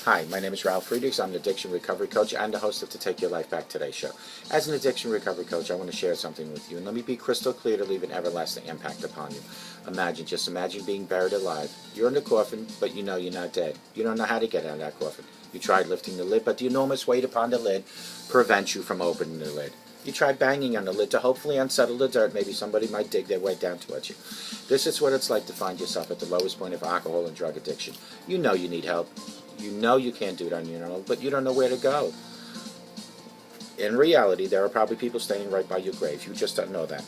Hi, my name is Ralf Friedrichs. I'm an addiction recovery coach and the host of the Take Your Life Back Today show. As an addiction recovery coach, I want to share something with you, and let me be crystal clear to leave an everlasting impact upon you. Just imagine being buried alive. You're in the coffin, but you know you're not dead. You don't know how to get out of that coffin. You tried lifting the lid, but the enormous weight upon the lid prevents you from opening the lid. You tried banging on the lid to hopefully unsettle the dirt. Maybe somebody might dig their way down towards you. This is what it's like to find yourself at the lowest point of alcohol and drug addiction. You know you need help. You know you can't do it on your own, but you don't know where to go. In reality, there are probably people standing right by your grave. You just don't know that.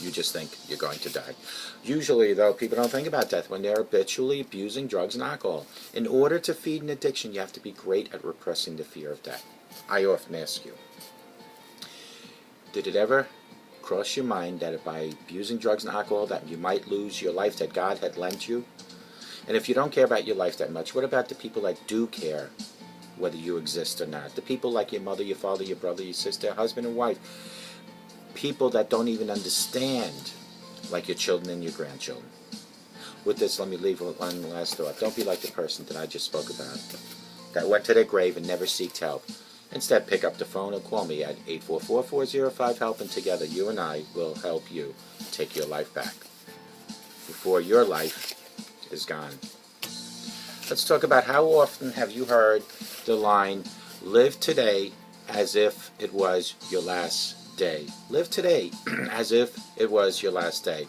You just think you're going to die. Usually, though, people don't think about death when they're habitually abusing drugs and alcohol. In order to feed an addiction, you have to be great at repressing the fear of death. I often ask you, did it ever cross your mind that by abusing drugs and alcohol that you might lose your life that God had lent you? And if you don't care about your life that much, what about the people that do care whether you exist or not? The people like your mother, your father, your brother, your sister, husband and wife. People that don't even understand, like your children and your grandchildren. With this, let me leave one last thought. Don't be like the person that I just spoke about, that went to their grave and never sought help. Instead, pick up the phone or call me at 844-405-HELP, and together you and I will help you take your life back before your life is gone. Let's talk about how often have you heard the line, live today as if it was your last day. Live today as if it was your last day.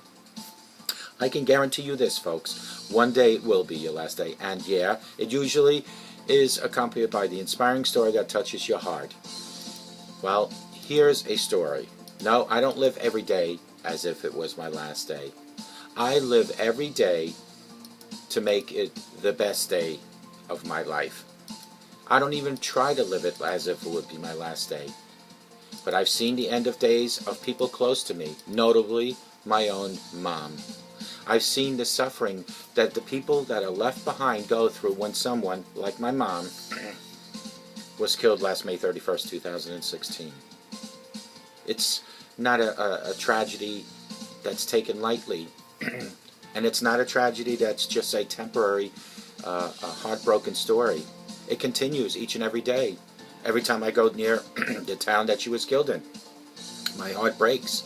I can guarantee you this, folks. One day it will be your last day. And yeah, it usually is accompanied by the inspiring story that touches your heart. Well, here's a story. No, I don't live every day as if it was my last day. I live every day to make it the best day of my life. I don't even try to live it as if it would be my last day. But I've seen the end of days of people close to me, notably my own mom. I've seen the suffering that the people that are left behind go through when someone, like my mom, was killed last May 31st, 2016. It's not a tragedy that's taken lightly. And it's not a tragedy that's just a temporary, heartbroken story. It continues each and every day. Every time I go near the town that she was killed in, my heart breaks.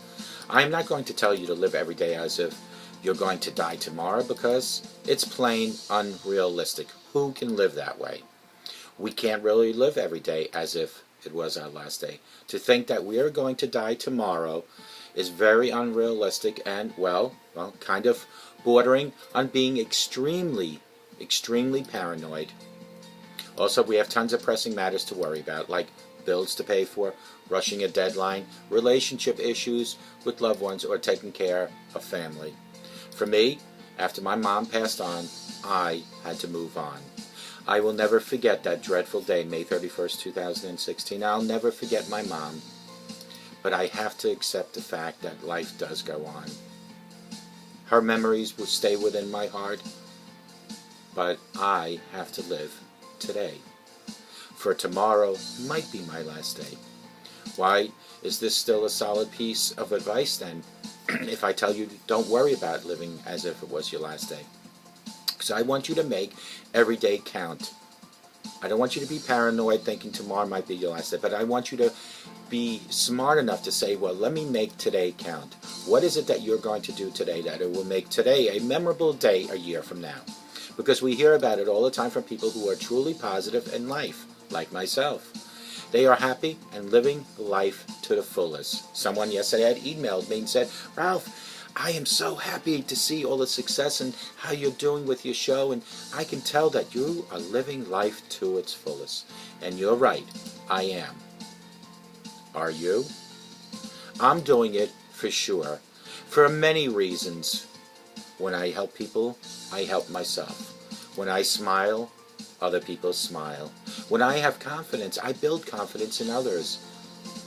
I'm not going to tell you to live every day as if you're going to die tomorrow, because it's plain unrealistic. Who can live that way? We can't really live every day as if it was our last day. To think that we are going to die tomorrow is very unrealistic and, well, kind of bordering on being extremely, extremely paranoid. Also, we have tons of pressing matters to worry about, like bills to pay for, rushing a deadline, relationship issues with loved ones, or taking care of family. For me, after my mom passed on, I had to move on. I will never forget that dreadful day, May 31st, 2016. I'll never forget my mom. But I have to accept the fact that life does go on. Her memories will stay within my heart, but I have to live today. For tomorrow might be my last day. Why is this still a solid piece of advice then, if I tell you don't worry about living as if it was your last day? Because I want you to make every day count. I don't want you to be paranoid thinking tomorrow might be your last day, but I want you to be smart enough to say, well, let me make today count. What is it that you're going to do today that it will make today a memorable day a year from now? Because we hear about it all the time from people who are truly positive in life, like myself. They are happy and living life to the fullest. Someone yesterday had emailed me and said, Ralph, I am so happy to see all the success and how you're doing with your show, and I can tell that you are living life to its fullest. And you're right, I am. Are you? I'm doing it for sure, for many reasons. When I help people, I help myself. When I smile, other people smile. When I have confidence, I build confidence in others.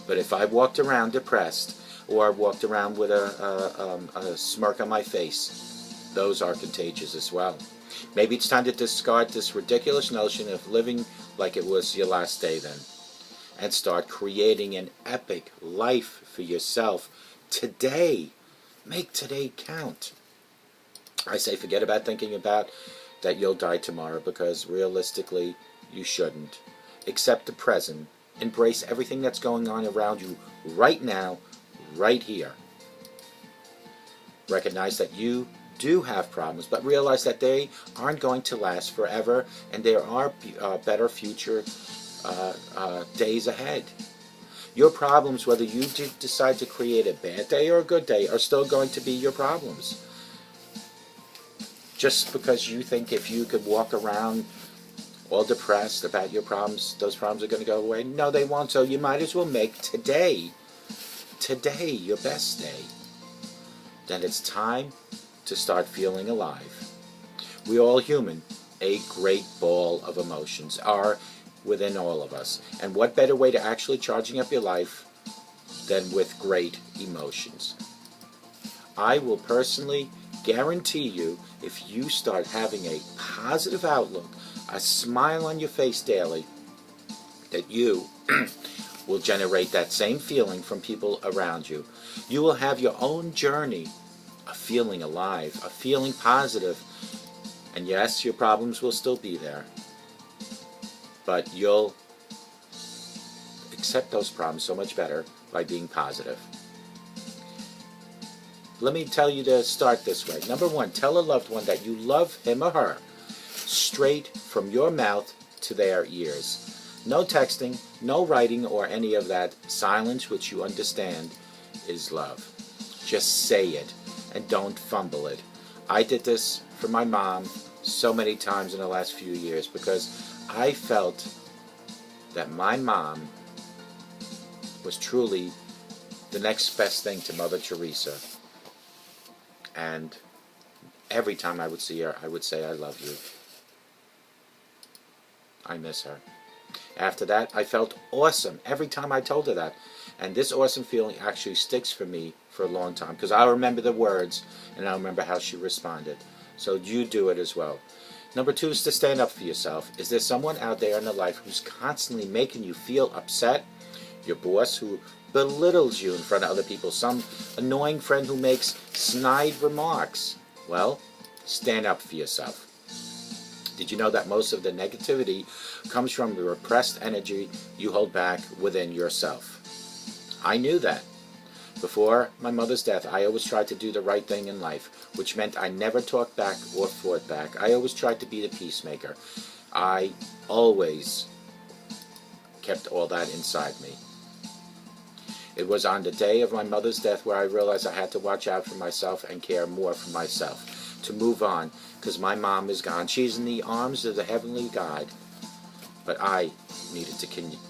But if I walked around depressed, or walked around with a smirk on my face, those are contagious as well. Maybe it's time to discard this ridiculous notion of living like it was your last day then, and start creating an epic life for yourself today. Make today count. I say forget about thinking about that you'll die tomorrow, because realistically you shouldn't. Accept the present. Embrace everything that's going on around you right now, right here. Recognize that you do have problems, but realize that they aren't going to last forever, and there are better future days ahead. Your problems, whether you decide to create a bad day or a good day, are still going to be your problems. Just because you think if you could walk around all depressed about your problems, those problems are going to go away. No, they won't. So you might as well make today your best day. Then it's time to start feeling alive. We're all human. A great ball of emotions are within all of us. And what better way to actually charging up your life than with great emotions? I will personally guarantee you, if you start having a positive outlook, a smile on your face daily, that you will generate that same feeling from people around you. You will have your own journey of feeling alive, of feeling positive. And yes, your problems will still be there, but you'll accept those problems so much better by being positive. Let me tell you to start this way. Number one, tell a loved one that you love him or her straight from your mouth to their ears. No texting, no writing, or any of that. Silence, which you understand, is love. Just say it, and don't fumble it. I did this for my mom so many times in the last few years, because I felt that my mom was truly the next best thing to Mother Teresa. And every time I would see her, I would say, I love you. I miss her. After that, I felt awesome every time I told her that. And this awesome feeling actually sticks for me for a long time, because I'll remember the words, and I'll remember how she responded. So you do it as well. Number two is to stand up for yourself. Is there someone out there in your life who's constantly making you feel upset? Your boss who belittles you in front of other people? Some annoying friend who makes snide remarks? Well, stand up for yourself. Did you know that most of the negativity comes from the repressed energy you hold back within yourself? I knew that. Before my mother's death, I always tried to do the right thing in life, which meant I never talked back or fought back. I always tried to be the peacemaker. I always kept all that inside me. It was on the day of my mother's death where I realized I had to watch out for myself and care more for myself, to move on, because my mom is gone. She's in the arms of the heavenly God. But I needed to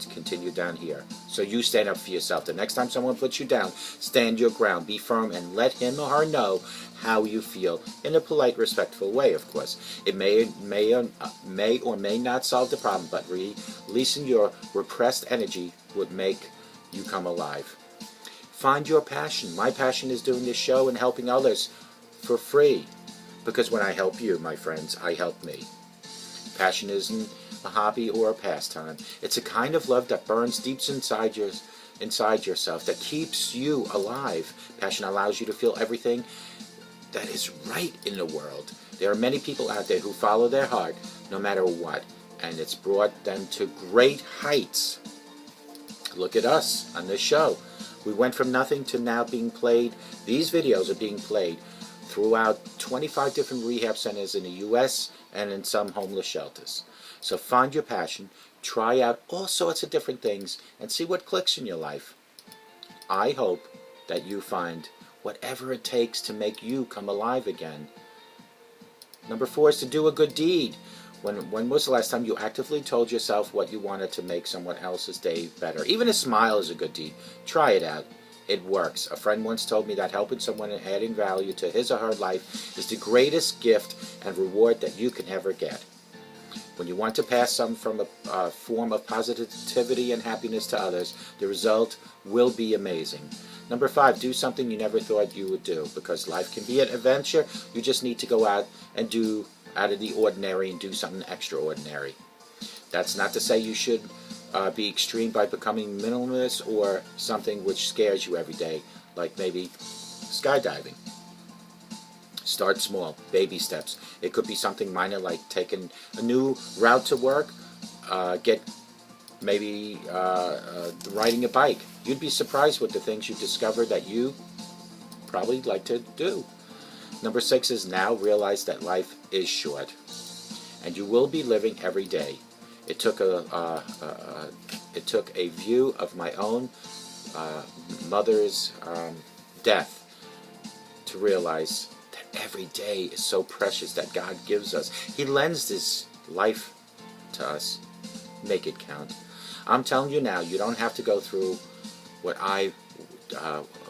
continue down here. So you stand up for yourself. The next time someone puts you down, stand your ground, be firm, and let him or her know how you feel, in a polite, respectful way, of course. It may or may not solve the problem, but releasing your repressed energy would make you come alive. Find your passion. My passion is doing this show and helping others for free. Because when I help you, my friends, I help me. Passion isn't a hobby or a pastime. It's a kind of love that burns deep inside yourself, that keeps you alive. Passion allows you to feel everything that is right in the world. There are many people out there who follow their heart no matter what, and it's brought them to great heights. Look at us on this show. We went from nothing to now being played. These videos are being played throughout 25 different rehab centers in the U.S. and in some homeless shelters. So find your passion, try out all sorts of different things, and see what clicks in your life. I hope that you find whatever it takes to make you come alive again. Number four is to do a good deed. When was the last time you actively told yourself what you wanted to make someone else's day better? Even a smile is a good deed. Try it out. It works. A friend once told me that helping someone and adding value to his or her life is the greatest gift and reward that you can ever get. When you want to pass some from a form of positivity and happiness to others, the result will be amazing. Number five, do something you never thought you would do, because life can be an adventure. You just need to go out and do out of the ordinary and do something extraordinary. That's not to say you should be extreme by becoming minimalist or something which scares you every day, like maybe skydiving. Start small, baby steps. It could be something minor like taking a new route to work, get maybe riding a bike. You'd be surprised with the things you discover that you probably like to do. Number 6 is now realize that life is short, and you will be living every day. It took a view of my own mother's death to realize that every day is so precious that God gives us. He lends this life to us. Make it count. I'm telling you now, you don't have to go through what I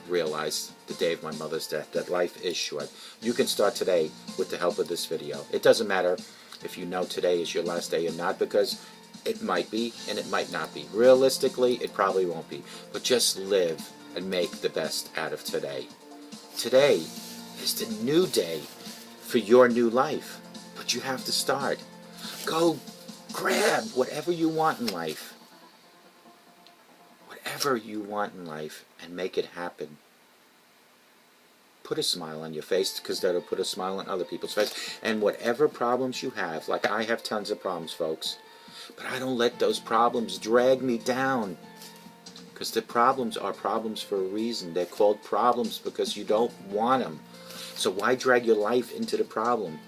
realized the day of my mother's death, that life is short. You can start today with the help of this video. It doesn't matter if you know today is your last day or not, because it might be and it might not be. Realistically, it probably won't be. But just live and make the best out of today. Today is the new day for your new life. But you have to start. Go grab whatever you want in life. Whatever you want in life, and make it happen. Put a smile on your face, because that'll put a smile on other people's face. And whatever problems you have, like I have tons of problems, folks, but I don't let those problems drag me down, because the problems are problems for a reason. They're called problems because you don't want them. So why drag your life into the problem?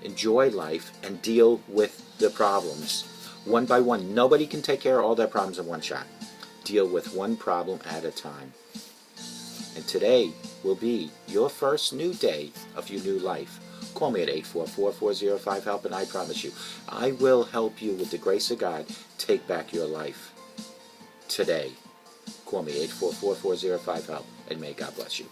Enjoy life and deal with the problems one by one. Nobody can take care of all their problems in one shot. Deal with one problem at a time. And today will be your first new day of your new life. Call me at 844-405-HELP, and I promise you, I will help you with the grace of God take back your life today. Call me 844-405-HELP, and may God bless you.